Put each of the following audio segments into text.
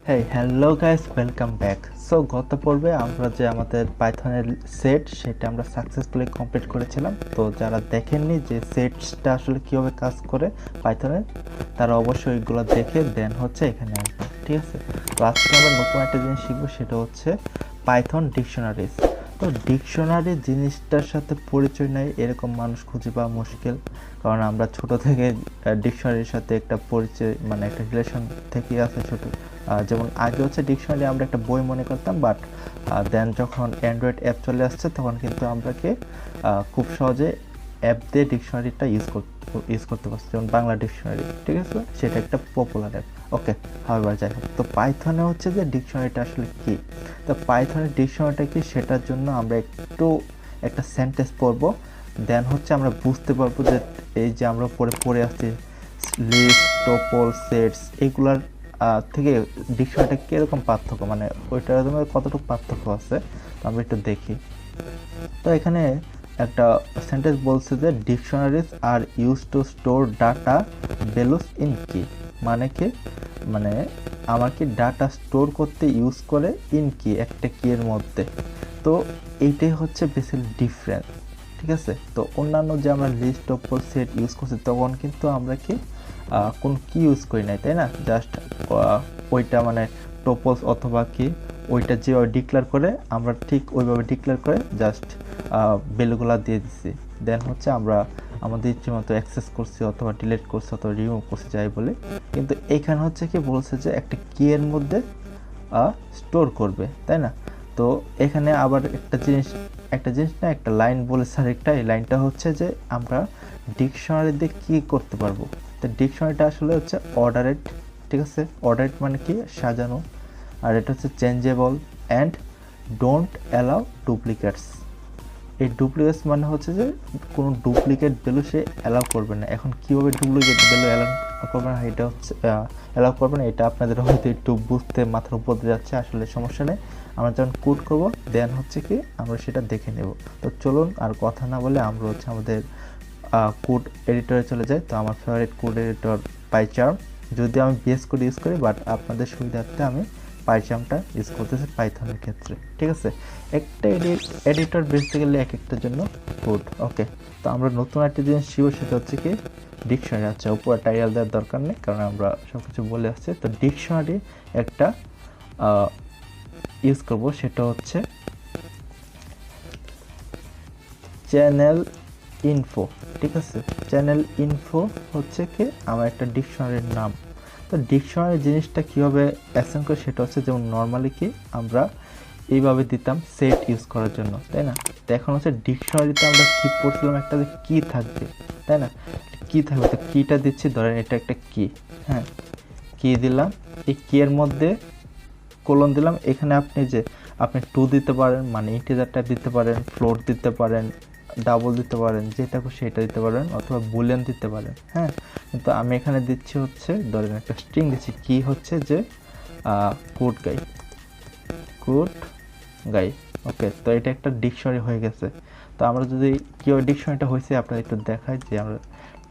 Hello guys, welcome back. So গত পর্বে আমরা যে আমাদের পাইথনের সেট সেটা আমরা সাকসেসফুলি কমপ্লিট করেছিলাম। তো যারা দেখেননি যে সেটসটা আসলে কীভাবে কাজ করে পাইথনে, তারা অবশ্যই এগুলো দেখে দেন হচ্ছে এখানে আসবে, ঠিক আছে? তো আজকে আমরা নতুন একটা জিনিস শিখবো, সেটা হচ্ছে পাইথন ডিকশনারিজ। তো ডিকশনারি জিনিসটার সাথে পরিচয় নেই এরকম মানুষ খুঁজে পাওয়া মুশকিল, কারণ আমরা ছোট থেকে ডিকশনারির সাথে একটা পরিচয় মানে একটা রিলেশন থেকেই আছে ছোট। যেমন আগে হচ্ছে ডিকশনারি আমরা একটা বই মনে করতাম, বাট দেন যখন অ্যান্ড্রয়েড অ্যাপ চলে আসছে তখন কিন্তু আমরাকে খুব সহজে অ্যাপ দিয়ে ডিকশনারিটা ইউজ করতে পারছি, যেমন বাংলা ডিকশনারি, ঠিক আছে? সেটা একটা পপুলার অ্যাপ। ওকে, হাওয়েভার যাই হোক, তো পাইথনে হচ্ছে যে ডিকশনারিটা আসলে কি। তো পাইথনের ডিকশনারিটা কি সেটার জন্য আমরা একটু একটা সেন্টেন্স পড়বো, দেন হচ্ছে আমরা বুঝতে পারবো যে এই যে আমরা পড়ে আসছি লিস্ট, টপল, সেটস, এগুলার থেকে ডিকশনারিটা কীরকম পার্থক্য, মানে ওইটার মধ্যে কতটুকু পার্থক্য আছে, তো আমরা একটু দেখি। তো এখানে একটা সেন্টেন্স বলছে যে dictionaries are use to store data values in key. মানে কি, মানে আমার কি ডাটা স্টোর করতে ইউজ করে ইন কি, একটা কি এর মধ্যে। তো এইটাই হচ্ছে বেসিক্যালি ডিফারেন্স, ঠিক আছে? তো অন্যান্য যে আমরা লিস্ট টপল সেট ইউজ করছি তখন কিন্তু আমরা কি কোন কি ইউজ করি নাই, তাই না? জাস্ট ওইটা মানে টপলস অথবা কি ওইটা যেভাবে ডিক্লেয়ার করে আমরা ঠিক ওইভাবে ডিক্লেয়ার করে জাস্ট ভ্যালুগুলো দিয়ে দিছি, দেন হচ্ছে আমরা আমাদের ইচ্ছে মতো অ্যাক্সেস করছি অথবা ডিলিট করছি অথবা রিমুভ করছি যাই বলে। কিন্তু এইখানে হচ্ছে কি বলছে যে একটা কি এর মধ্যে স্টোর করবে, তাই না? তো এখানে আবার একটা জিনিস না, একটা লাইন বলে স্যার, এই লাইনটা হচ্ছে যে আমরা ডিকশনারি দিয়ে কী করতে পারবো। তো ডিকশনারিটা আসলে হচ্ছে অর্ডারেড, ঠিক আছে? অর্ডারেড মানে কি, সাজানো। আর এটা হচ্ছে changeable and don't allow duplicates. এই ডুপ্লিকেটস মানে হচ্ছে যে কোনো ডুপ্লিকেট ভ্যালু সে অ্যালাউ করবে না। এখন কীভাবে ডুপ্লিকেট ভ্যালু অ্যালাউ করবে না, এটা হচ্ছে অ্যালাউ করবে না, এটা আপনাদের হয়তো একটু বুঝতে মাথার উপর যাচ্ছে, আসলে সমস্যা নেই। আমরা যখন কোড করব দেন হচ্ছে কি আমরা সেটা দেখে নেব। তো চলুন আর কথা না বলে আমরা হচ্ছে আমাদের কোড এডিটরে চলে যাই। তো আমার ফেভারিট কোড এডিটর পাইচার্ম, যদি আমি বিএস কোড ইউজ করি, বাট আপনাদের সুবিধার্থে আমি পাইচার্মটা ইউজ করতেছি পাইথনের ক্ষেত্রে, ঠিক আছে? একটা এডিটর বেসিক্যালি এক একটার জন্য কোড। ওকে, তো আমরা নতুন একটা জিনিস শিখব, সেটা হচ্ছে কি ডিকশনারি। আচ্ছা, উপরে টাইটেল দেওয়ার দরকার নেই কারণ আমরা সব কিছু বলে আসছি। তো ডিকশনারি একটা ইউজ করব, সেটা হচ্ছে চ্যানেল ইনফো, ঠিক আছে? চ্যানেল ইনফো হচ্ছে কি আমার একটা ডিকশনারির নাম। তো ডিকশনারি জিনিসটা কীভাবে অ্যাসাইন করে সেটা হচ্ছে, যেমন নর্মালি কি আমরা এইভাবে দিতাম সেট ইউজ করার জন্য, তাই না? তো এখন হচ্ছে ডিকশনারিতে আমরা কি পড়ছিলাম, একটা যে কি থাকবে, তাই না? কি থাকবে, তো কিটা দিচ্ছি, ধরেন এটা একটা কি, হ্যাঁ, কি দিলাম, এই কি এর মধ্যে কোলন দিলাম। এখানে আপনি টু দিতে পারেন, মানে ইন্টিজার টাইপ দিতে পারেন, ফ্লোট দিতে পারেন, ডাবল দিতে পারেন, যেটা খুশি সেটা দিতে পারেন, অথবা বুলিয়ান দিতে পারেন, হ্যাঁ। কিন্তু আমি এখানে দিচ্ছি হচ্ছে, ধরেন একটা স্ট্রিং দিচ্ছি, কি হচ্ছে যে কোড গাই। ওকে, তো এটা একটা ডিকশনারি হয়ে গেছে। তো আমরা যদি কীভাবে ডিকশনারিটা হয়েছে আপনাদের একটু দেখাই, যে আমরা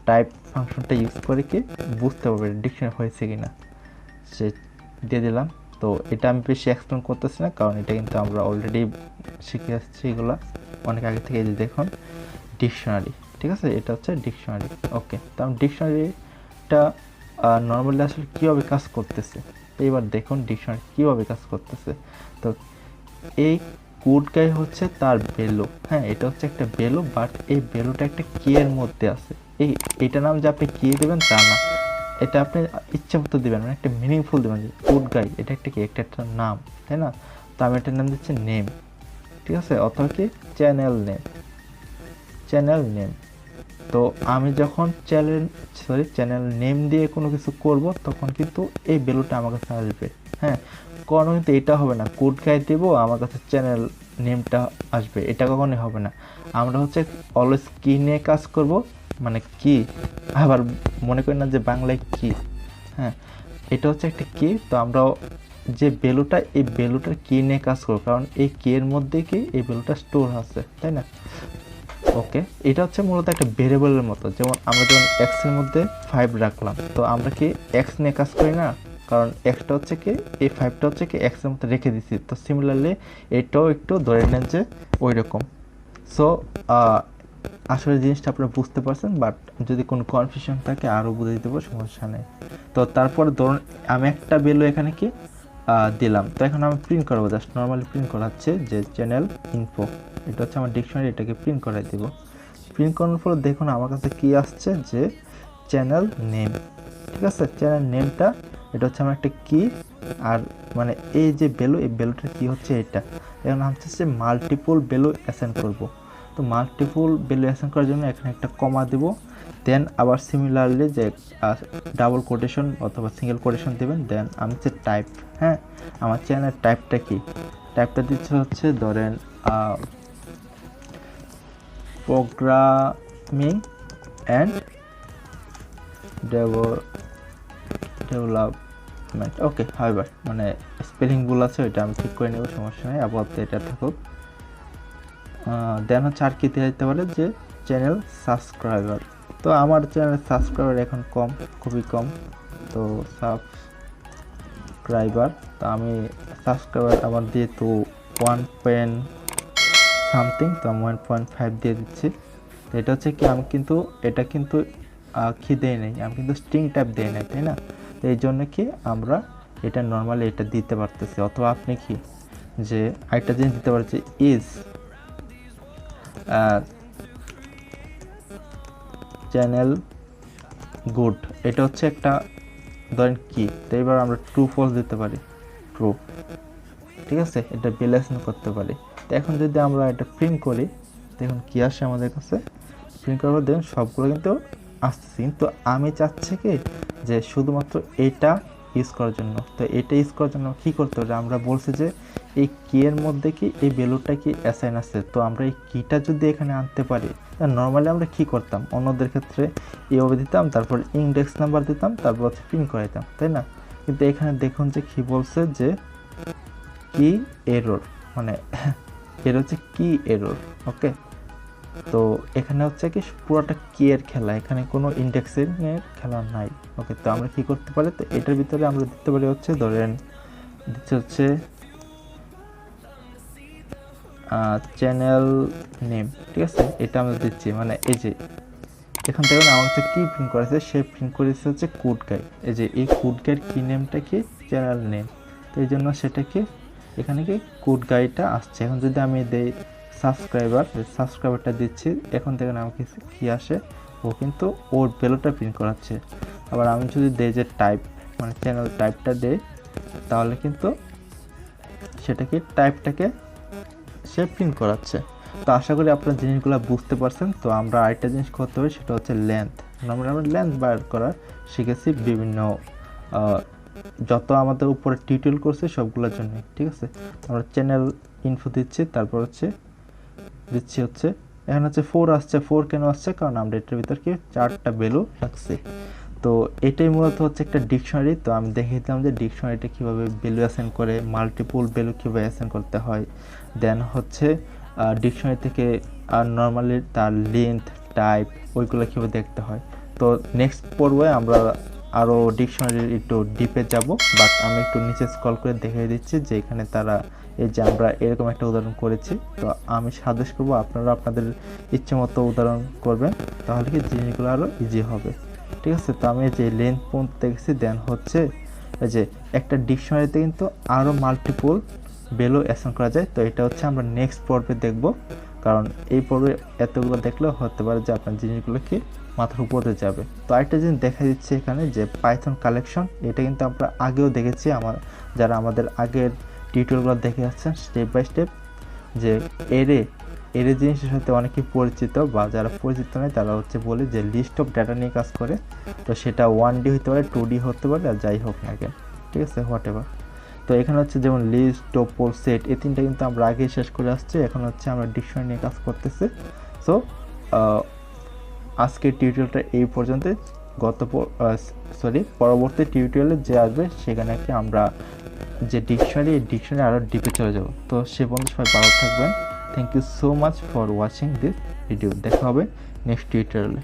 টাইপ ফাংশনটা ইউজ করে কি বুঝতে পারবে ডিকশনারি হয়েছে কি না, সে দিয়ে দিলাম। তো এটা আমি বেশি এক্সপ্লেন করতেছি না, কারণ এটা কিন্তু আমরা অলরেডি শিখে আসছি এগুলো অনেক আগে থেকে। যে দেখুন ডিকশনারি, ঠিক আছে? এটা হচ্ছে ডিকশনারি। ওকে, তো আমি ডিকশনারিটা নর্মালি আসলে কীভাবে কাজ করতেছে, এইবার দেখুন ডিকশনারি কীভাবে কাজ করতেছে। তো এই কোড গাই হচ্ছে তার ভ্যালু, হ্যাঁ, এটা হচ্ছে একটা ভ্যালু, বাট এই ভ্যালুটা একটা কি এর মধ্যে আছে। এইটা নাম যে আপনি কি দেবেন তা না, এটা আপনি ইচ্ছা মতো দেবেন, মানে একটা মিনিংফুল দেবেন। কোড গাই এটা একটা কি, একটা নাম, তাই না? তো আমি এটার নাম দিচ্ছি নেম, ঠিক আছে? অথবা কি চ্যানেল নেম। তো আমি যখন চ্যানেল নেম দিয়ে কোনো কিছু করব তখন কিন্তু এই ভ্যালুটা আমার কাছে আসবে, হ্যাঁ। কোনো কিন্তু এটা হবে না কোড গাই দেবো আমার কাছে চ্যানেল নেমটা আসবে, এটা কখনোই হবে না। আমরা হচ্ছে অলওয়েজ কি নিয়ে কাজ করব, মানে কি, আবার মনে করি না যে বাংলায় কি, হ্যাঁ, এটা হচ্ছে একটা কি। তো আমরা যে ভ্যালুটা, এই ভ্যালুটার কি নিয়ে কাজ করবো, কারণ এই কি এর মধ্যে কি এই ভ্যালুটা স্টোর আছে, তাই না? ওকে, এটা হচ্ছে মূলত একটা ভেরিয়েবলের মতো। যেমন আমরা যখন এক্স এর মধ্যে 5 রাখলাম, তো আমরা কি এক্স নিয়ে কাজ করি না, কারণ এক্সটা হচ্ছে কি এই 5টা হচ্ছে কি এক্সের মধ্যে রেখে দিছি। তো সিমিলারলি এটাও একটু ধরে নেন যে ওই রকম। সো আসলে জিনিসটা আপনারা বুঝতে পারছেন, বাট যদি কোনো কনফিউশন থাকে আরও বুঝে দিতে পারবো, সমস্যা নেই। তো তারপরে ধরুন আমি একটা ভ্যালু এখানে কি দিলাম, তো এখন আমি প্রিন্ট করবো, জাস্ট নর্মালি প্রিন্ট করা হচ্ছে যে চ্যানেল ইনফো, এটা হচ্ছে আমার ডিকশনারি, এটাকে প্রিন্ট করাই দেবো। প্রিন্ট করার পর দেখুন আমার কাছে কি আসছে যে চ্যানেল নেম, ঠিক আছে। চ্যানেল নেমটা এটা হচ্ছে আমার একটা কি, আর মানে এই যে ভ্যালু, এই ভ্যালুটা কি হচ্ছে এটা। এখন আমি হচ্ছে মাল্টিপল ভ্যালু অ্যাসাইন করব। তো মাল্টিপল ভ্যালু অ্যাসাইন করার জন্য এখানে একটা কমা দেব, দেন আবার সিমিলারলি যে ডাবল কোটেশন অথবা সিঙ্গেল কোটেশন দেবেন, দেন আমি হচ্ছে টাইপ, হ্যাঁ আমার চ্যানেল টাইপটা কি, টাইপটা দিচ্ছে হচ্ছে ধরেন প্রোগ্রামিং অ্যান্ড ডেভেলপমেন্ট, ওকে। হাইবার মানে স্পেলিং ভুল আছে, ওইটা আমি ঠিক করে নেব, সমস্যা নেই, আপাতত এটা থাকুক। দেন হচ্ছে আর কি দিতে পারে যে চ্যানেল সাবস্ক্রাইবার। তো আমার চ্যানেল সাবস্ক্রাইবার এখন কম, খুবই কম, তো সাবস্ক্রাইবার, তো আমি সাবস্ক্রাইবার আমার যেহেতু 1.something, তো আমি 1.5 দিয়ে দিচ্ছি। তো এটা হচ্ছে কি আমি কিন্তু এটা কিন্তু কি দেয় নেই, আমি কিন্তু স্ট্রিং টাইপ দেয় নাই, তাই না। তো এই জন্য কি আমরা এটা নর্মালি এটা দিতে পারতেছি, অথবা আপনি কি যে আরেকটা জিনিস দিতে পারছি ইজ চ্যানেল গুড, এটা হচ্ছে একটা ধরেন কি, তো এবার আমরা ট্রু ফলস দিতে পারি, ট্রু, ঠিক আছে, এটা রিলেশন করতে পারি। তো এখন যদি আমরা এটা প্রিন্ট করি, দেখুন কি আসে আমাদের কাছে, প্রিন্ট করার পর দেখুন সবগুলো কিন্তু আসছে, কিন্তু আমি চাচ্ছি কি যে শুধুমাত্র এটা ইউজ করার জন্য। তো এটা ইউজ করার জন্য কী করতে হবে, আমরা বলছি যে এই কি এর মধ্যে কি এই ভ্যালুটা কি অ্যাসাইন আছে, তো আমরা এই কিটা যদি এখানে আনতে পারি, নর্মালি আমরা কি করতাম অন্যদের ক্ষেত্রে এইভাবে দিতাম, তারপর ইন্ডেক্স নাম্বার দিতাম, তারপর হচ্ছে প্রিন্ট করাইতাম, তাই না। কিন্তু এখানে দেখুন যে কি বলছে যে কি এরর, মানে এর হচ্ছে কি এরর, ওকে। তো এখানে হচ্ছে কি পুরোটা কি এর খেলা, এখানে কোনো ইন্ডেক্সিং এর খেলা নাই, ওকে। তো আমরা কি করতে পারি, তো এটার ভিতরে আমরা দিতে পারি হচ্ছে ধরেন দিচ্ছে হচ্ছে চ্যানেল নেম, ঠিক আছে, এটা আমরা দিচ্ছি, মানে এই যে এখান থেকে আমার হচ্ছে কি প্রিন্ট করেছে, সে প্রিন্ট করেছে হচ্ছে কোড গাইড, এই যে এই কোড গাইড কি নেমটা কি চ্যানেল নেম, তো এই জন্য সেটা কি এখানে কি কোড গাইডটা আসছে। এখন যদি আমি দেই সাবস্ক্রাইবারটা দিচ্ছি, এখন থেকে আমাকে কি আসে, ও কিন্তু ওর ভ্যালুটা প্রিন্ট করাচ্ছে। আবার আমি যদি দেই যে টাইপ, মানে চ্যানেল টাইপটা দেই, তাহলে কিন্তু সেটা কি টাইপটাকে সে প্রিন্ট করাচ্ছে। তো আশা করি আপনার জিনিসগুলো বুঝতে পারছেন। তো আমরা আরেকটা জিনিস করতে পারি, সেটা হচ্ছে লেন্থ, আমরা লেন্থ বার করা শিখেছি বিভিন্ন যত আমাদের উপরে টিউটোরিয়াল করছে সবগুলোর জন্য, ঠিক আছে। আমরা চ্যানেল ইনফো দিচ্ছি, তারপর হচ্ছে দিচ্ছি হচ্ছে এখানে হচ্ছে 4 আসছে, 4 কেন আসছে, কারণ আমরা এটার ভিতর কি 4টা ভ্যালু রাখছি। তো এটাই মূলত হচ্ছে একটা ডিকশনারি। তো আমি দেখিয়ে দিলাম যে ডিকশনারিটা কীভাবে ভ্যালু অ্যাসাইন করে, মাল্টিপল ভ্যালু কীভাবে অ্যাসাইন করতে হয়, দেন হচ্ছে ডিকশনারি থেকে নর্মালি তার লেন্থ টাইপ ওইগুলো কীভাবে দেখতে হয়। তো নেক্সট পর্বে আমরা আরও ডিকশনারির একটু ডিপে যাব, বাট আমি একটু নিচে স্ক্রল করে দেখিয়ে দিচ্ছি যে এখানে তারা এই যে আমরা এরকম একটা উদাহরণ করেছি। তো আমি সাজেস্ট করবো আপনারা আপনাদের ইচ্ছে মতো উদাহরণ করবেন, তাহলে কি জিনিসগুলো আরও ইজি হবে, ঠিক আছে। তো আমি যে লেন্থ পর্যন্ত দেখেছি, দেন হচ্ছে এই যে একটা ডিকশনারিতে কিন্তু আরও মাল্টিপল ভ্যালু অ্যাসাইন করা যায়। তো এটা হচ্ছে আমরা নেক্সট পর্বে দেখব, কারণ এই পর্বে এতগুলো দেখলেও হতে পারে যে আপনার জিনিসগুলো কি মাথার উপরে যাবে। তো আরেকটা জিনিস দেখা দিচ্ছে এখানে যে পাইথন কালেকশন, এটা কিন্তু আমরা আগেও দেখেছি, যারা আমাদের আগের টিউটোরিয়ালগুলো দেখে যাচ্ছেন স্টেপ বাই স্টেপ, যে এরে জিনিসের সাথে অনেকেই পরিচিত, বা যারা পরিচিত নয় তারা হচ্ছে বলে যে লিস্ট অফ ডাটা নিয়ে কাজ করে। তো সেটা 1D হতে পারে, 2D হতে পারে, আর যাই হোক না কেন, ঠিক আছে, হোয়াট এভার। তো এখানে হচ্ছে যেমন লিস্ট, টপল, সেট, এই তিনটা কিন্তু আমরা আগেই শেষ করে আসছি, এখন হচ্ছে আমরা ডিকশনারি নিয়ে কাজ করতেছি। সো আজকের টিউটোরিয়ালটা এই পর্যন্ত। পরবর্তী টিউটোরিয়ালে যে আসবে সেখানে কি আমরা যে ডিকশনারি আরও ডিপে চলে যাব। তো সে পর্যন্ত সবাই ভালো থাকবেন। Thank you so much for watching this video. দেখা হবে নেক্সট টিউটোরিয়ালে।